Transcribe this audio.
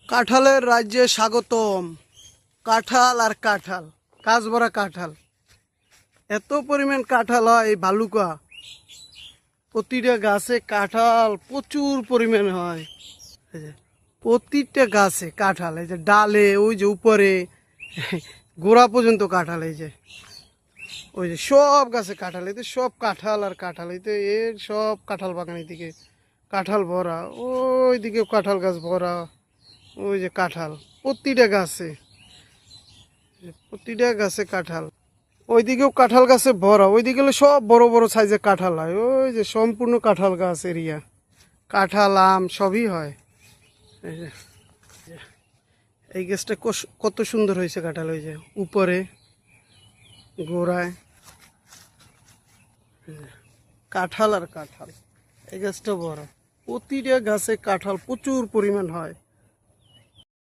কাঁঠালের রাজ্যে স্বাগতম। কাঁঠাল আর কাঁঠাল, কাঁচ ভরা কাঁঠাল। এত পরিমাণ কাঁঠাল হয় এই ভালুকা। প্রতিটা গাছে কাঁঠাল প্রচুর পরিমাণ হয়। এই যে প্রতিটা গাছে কাঁঠাল, এই যে ডালে, ওই যে উপরে গোড়া পর্যন্ত কাঁঠাল। এই যে ওই যে সব গাছে কাঁঠাল, এতে সব কাঁঠাল আর কাঁঠাল। এতে এর সব কাঁঠাল বাগান, এদিকে কাঁঠাল ভরা, ওই দিকেও কাঁঠাল গাছ ভরা। ওই যে কাঁঠাল প্রতিটা গাছে, প্রতিটা গাছে কাঁঠাল। ওইদিকেও কাঁঠাল গাছে ভরা, ওইদিকে হলো সব বড় বড় সাইজের কাঁঠাল হয়। ওই যে সম্পূর্ণ কাঁঠাল গাছ এরিয়া, কাঁঠাল আম সবই হয়। এই যে এই গাছটা কত সুন্দর হয়েছে কাঁঠাল, ওই যে উপরে গোড়ায় কাঁঠাল আর কাঁঠাল। এই গাছটা বড়, প্রতিটা গাছে কাঁঠাল প্রচুর পরিমাণ হয়।